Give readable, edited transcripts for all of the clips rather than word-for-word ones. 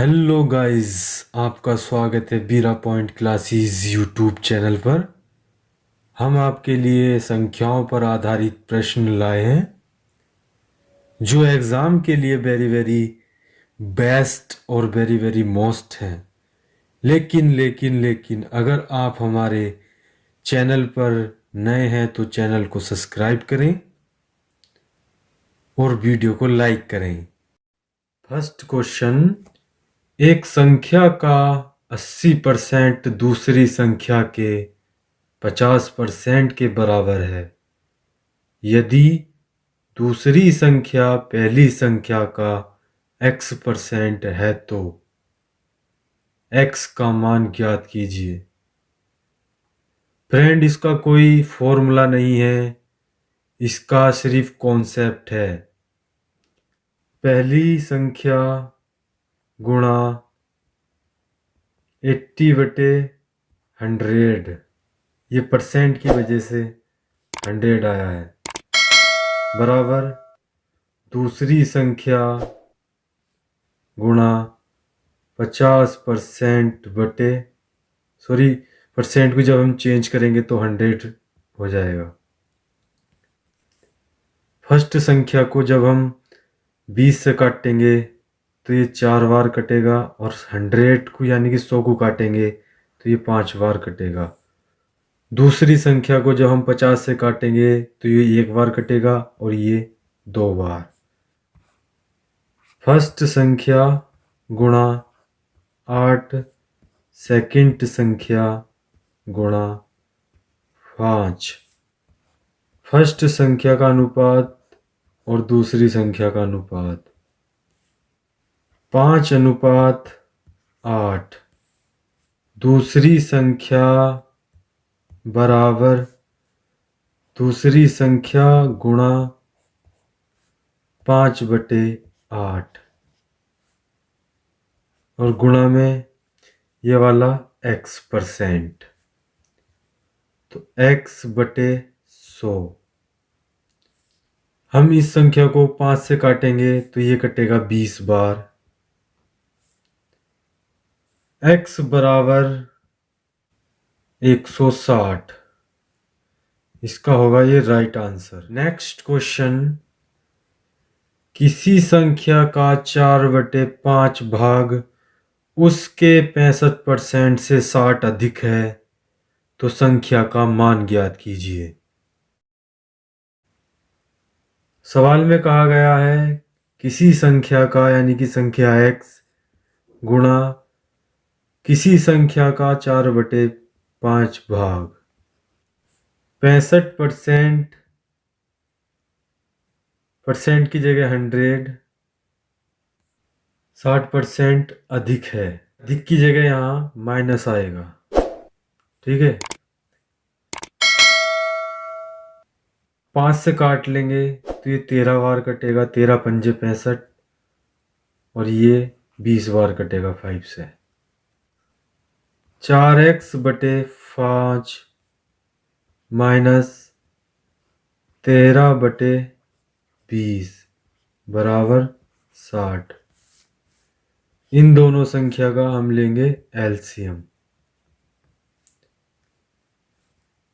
Hello guys, आपका स्वागत है बीरा पॉइंट क्लासेस यूट्यूब चैनल पर। हम आपके लिए संख्याओं पर आधारित प्रश्न लाए हैं जो एग्ज़ाम के लिए वेरी वेरी बेस्ट और वेरी वेरी मोस्ट हैं। लेकिन अगर आप हमारे चैनल पर नए हैं तो चैनल को सब्सक्राइब करें और वीडियो को लाइक करें। फर्स्ट क्वेश्चन, एक संख्या का 80% दूसरी संख्या के 50% के बराबर है यदि दूसरी संख्या पहली संख्या का x% है तो x का मान ज्ञात कीजिए। फ्रेंड, इसका कोई फॉर्मूला नहीं है, इसका सिर्फ कॉन्सेप्ट है। पहली संख्या गुणा 80/100, ये परसेंट की वजह से 100 आया है, बराबर दूसरी संख्या गुणा 50% बटे परसेंट को जब हम चेंज करेंगे तो 100 हो जाएगा। फर्स्ट संख्या को जब हम 20 से काटेंगे तो ये 4 बार कटेगा और 100 को यानी कि 100 को काटेंगे तो ये 5 बार कटेगा। दूसरी संख्या को जब हम 50 से काटेंगे तो ये 1 बार कटेगा और ये 2 बार। फर्स्ट संख्या गुणा 8, सेकंड संख्या गुणा 5। फर्स्ट संख्या का अनुपात और दूसरी संख्या का अनुपात 5:8। दूसरी संख्या बराबर दूसरी संख्या गुणा 5/8 और गुणा में ये वाला x%, तो x/100। हम इस संख्या को 5 से काटेंगे तो ये कटेगा 20 बार। x बराबर 160, इसका होगा ये राइट आंसर। नेक्स्ट क्वेश्चन, किसी संख्या का 4/5 भाग उसके 65% से 60 अधिक है तो संख्या का मान ज्ञात कीजिए। सवाल में कहा गया है किसी संख्या का यानी कि संख्या x गुणा किसी संख्या का 4/5 भाग 65% की जगह 100, 60% अधिक है। अधिक की जगह यहाँ माइनस आएगा, ठीक है। 5 से काट लेंगे तो ये 13 बार कटेगा, 13×5 = 65 और ये 20 बार कटेगा 5 से। 4x/5 माइनस 13/20 बराबर 60। इन दोनों संख्या का हम लेंगे एलसीएम।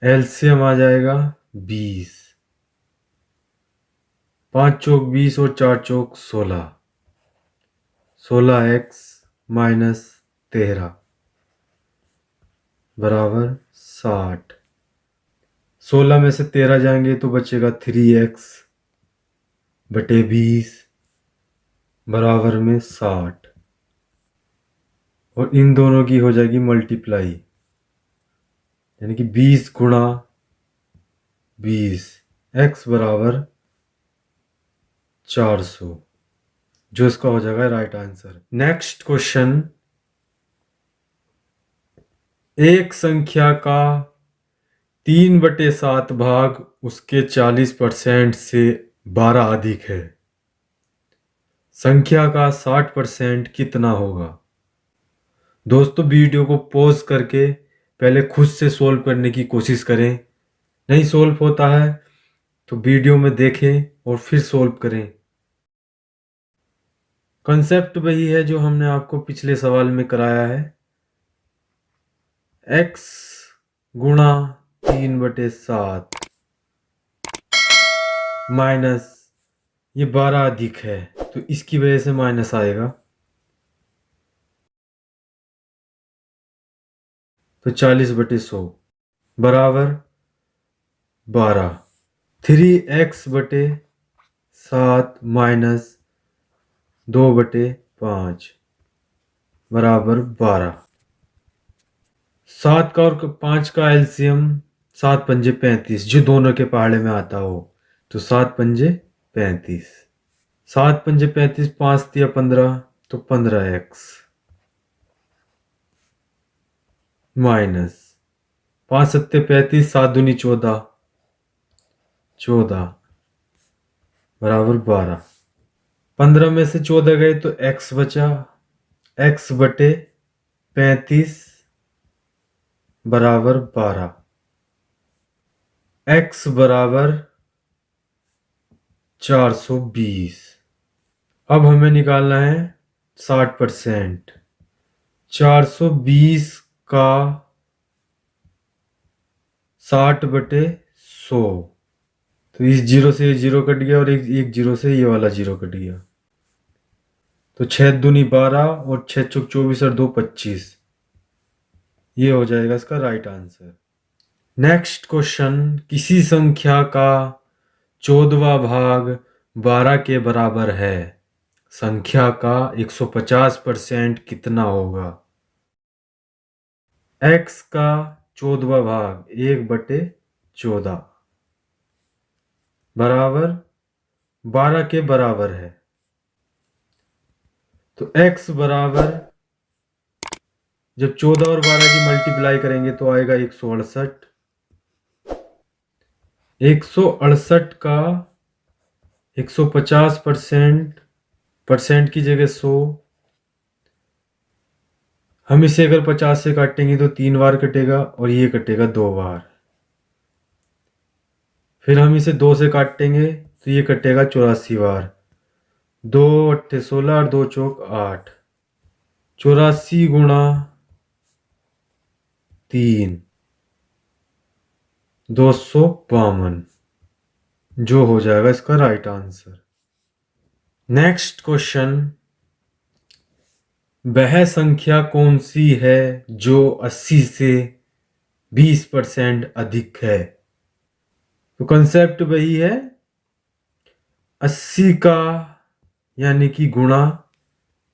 एलसीएम आ जाएगा 20। 5 चौक 20 और 4 चौक 16। 16x माइनस 13 बराबर 60। 16 में से 13 जाएंगे तो बचेगा 3x/20 बराबर में 60 और इन दोनों की हो जाएगी मल्टीप्लाई, यानी कि 20 गुणा 20, x बराबर 400, जो इसका हो जाएगा राइट आंसर। नेक्स्ट क्वेश्चन, एक संख्या का 3/7 भाग उसके 40% से 12 अधिक है, संख्या का 60% कितना होगा। दोस्तों, वीडियो को पॉज करके पहले खुद से सोल्व करने की कोशिश करें। नहीं सोल्व होता है तो वीडियो में देखें और फिर सोल्व करें। कंसेप्ट वही है जो हमने आपको पिछले सवाल में कराया है। x गुणा 3/7 माइनस ये 12 अधिक है तो इसकी वजह से माइनस आएगा, तो 40/100 बराबर 12। 3x/7 माइनस 2/5 बराबर 12। 7 का और 5 का एलसीएम 7 पंजे 35 जो दोनों के पहाड़े में आता हो, तो 7 पंजे 35, 7 पंजे 35, 5 दिया 15 तो 15x माइनस 5 सत्ते 35, 7 दूनी 14 बराबर 12। 15 में से 14 गए तो x बचा, x/35 बराबर 12। x बराबर 420। अब हमें निकालना है 60%। 420 का 60/100, तो इस जीरो से ये जीरो कट गया और एक जीरो से ये वाला जीरो कट गया, तो 6 दूनी 12 और 6 चौक 24 और 2 25। ये हो जाएगा इसका राइट आंसर। नेक्स्ट क्वेश्चन, किसी संख्या का 14वां भाग 12 के बराबर है, संख्या का 150% कितना होगा? x का 14वां भाग 1/14 बराबर 12 के बराबर है, तो x बराबर जब 14 और 12 की मल्टीप्लाई करेंगे तो आएगा 168। 168 का 150% की जगह 100, हम इसे अगर 50 से काटेंगे तो 3 बार कटेगा और ये कटेगा 2 बार। फिर हम इसे 2 से काटेंगे तो ये कटेगा 84 बार। 2 अट्ठे 16 और 2 चौक 8, 84 गुणा 3 252, जो हो जाएगा इसका राइट आंसर। नेक्स्ट क्वेश्चन, वह संख्या कौन सी है जो 80 से 20% अधिक है? तो कंसेप्ट वही है, 80 का यानी कि गुणा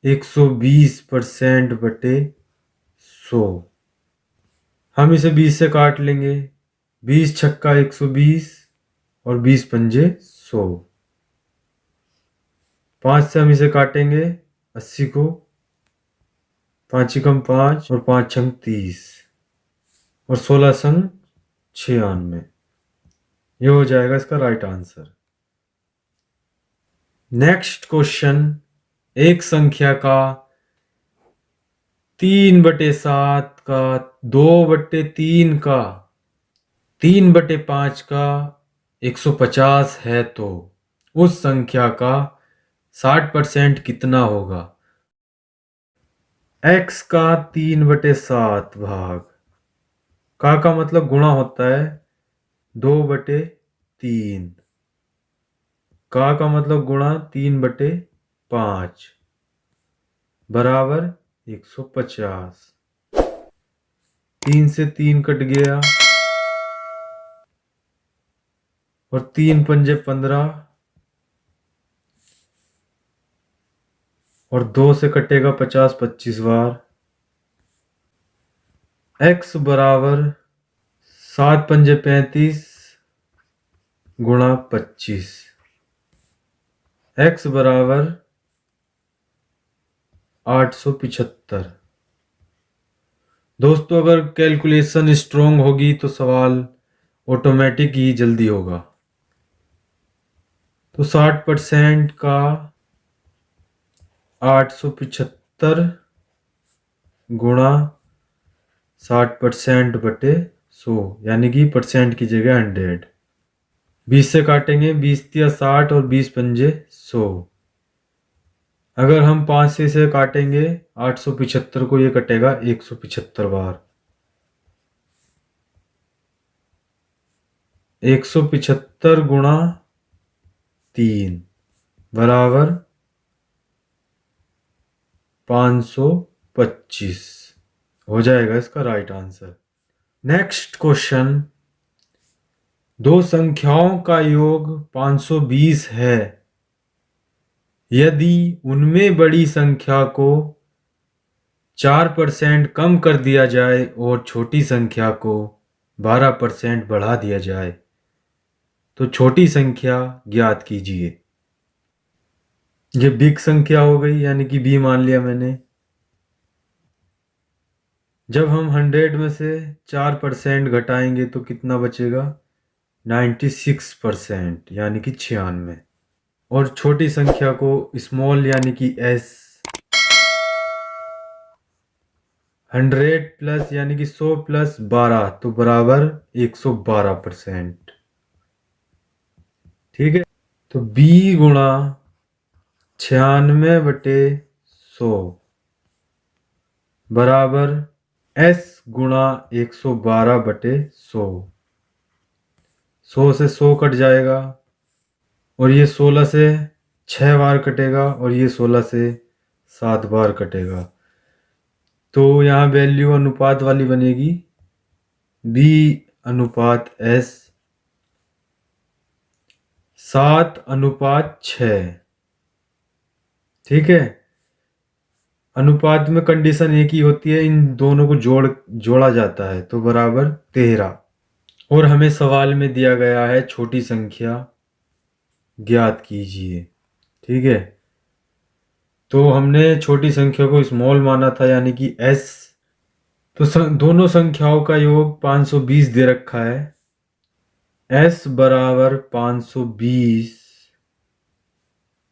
120%/100। हम इसे 20 से काट लेंगे, 20 छक्का 120 और 20 पंजे 100। 5 से हम इसे काटेंगे 80 को, 5 एकम 5 और 5 छंग 30 और 16 संग 96। ये हो जाएगा इसका राइट आंसर। नेक्स्ट क्वेश्चन, एक संख्या का 3/7 का 2/3 का 3/5 का 150 है तो उस संख्या का 60% कितना होगा? x का 3/7 भाग का मतलब गुणा होता है 2/3, का मतलब गुणा 3/5 बराबर 150। 3 से 3 कट गया और 3 पंजे 15 और 2 से कटेगा 50 25 बार। x बराबर 7 पंजे 35 गुणा 25, x बराबर 875। दोस्तों अगर कैलकुलेशन स्ट्रोंग होगी तो सवाल ऑटोमेटिक ही जल्दी होगा। तो 60% का 875 गुणा 60%/100 यानी कि परसेंट की जगह 100। 20 से काटेंगे, 20 या 60 और 20 पंजे 100, अगर हम 5 से इसे काटेंगे 875 को, ये कटेगा 175 बार। 175 गुणा 3 बराबर 525 हो जाएगा इसका राइट आंसर। नेक्स्ट क्वेश्चन, दो संख्याओं का योग 520 है। यदि उनमें बड़ी संख्या को 4% कम कर दिया जाए और छोटी संख्या को 12% बढ़ा दिया जाए तो छोटी संख्या ज्ञात कीजिए। ये बिग संख्या हो गई, यानी कि बी मान लिया मैंने। जब हम 100 में से 4% घटाएंगे तो कितना बचेगा? 96%, यानी कि 96। और छोटी संख्या को स्मॉल यानी कि एस 100 प्लस यानी कि 100 प्लस 12 तो बराबर 112%। ठीक है, तो b गुणा 96/100 बराबर s गुणा 112/100। 100 से 100 कट जाएगा और ये 16 से 6 बार कटेगा और ये 16 से 7 बार कटेगा। तो यहाँ वैल्यू अनुपात वाली बनेगी, b अनुपात s 7:6। ठीक है, अनुपात में कंडीशन एक ही होती है, इन दोनों को जोड़ा जाता है तो बराबर 13। और हमें सवाल में दिया गया है छोटी संख्या ज्ञात कीजिए। ठीक है, तो हमने छोटी संख्या को स्मॉल माना था यानी कि s। तो दोनों संख्याओं का योग 520 दे रखा है। s बराबर 520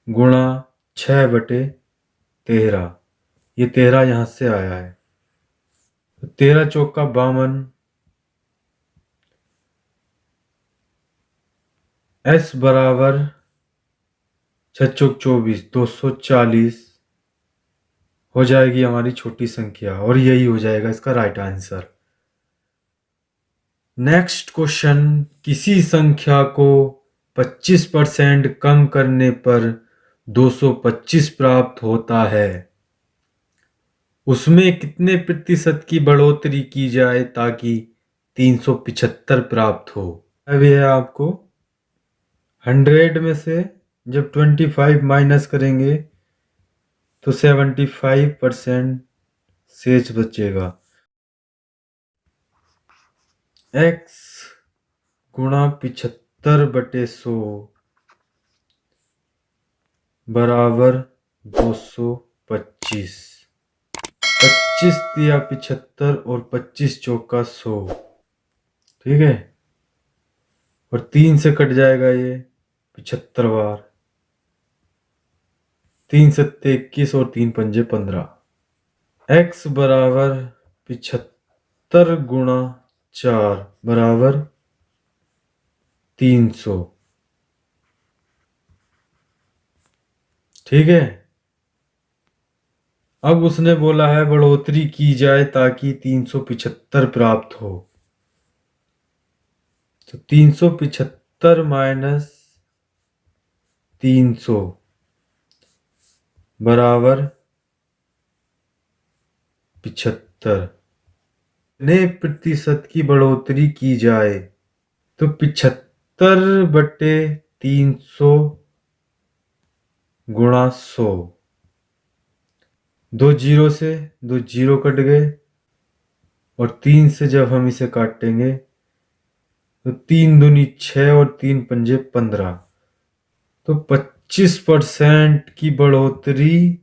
गुणा 6/13। ये 13 यहाँ से आया है, तो 13 चौका 52। s बराबर 6 चौक 24, 240 हो जाएगी हमारी छोटी संख्या, और यही हो जाएगा इसका राइट आंसर। नेक्स्ट क्वेश्चन, किसी संख्या को 25% कम करने पर 225 प्राप्त होता है। उसमें कितने प्रतिशत की बढ़ोतरी की जाए ताकि 375 प्राप्त हो? अभी है आपको 100 में से जब 25 माइनस करेंगे तो 75% शेष बचेगा। x गुणा 75/100 बराबर 225। 25 दिया 75 और 25 चौका 100। ठीक है, और 3 से कट जाएगा ये 75 बार। 3 सत्ते 21 और 3 पंजे 15। x बराबर 75 गुणा 4 बराबर 300। ठीक है, अब उसने बोला है बढ़ोतरी की जाए ताकि 375 प्राप्त हो। तो 375 माइनस 300 बराबर 75। कितने प्रतिशत की बढ़ोतरी की जाए? तो 75/300 गुणा 100। 2 जीरो से 2 जीरो कट गए, और 3 से जब हम इसे काटेंगे तो 3 दूनी 6 और 3 पंजे 15। तो 25% की बढ़ोतरी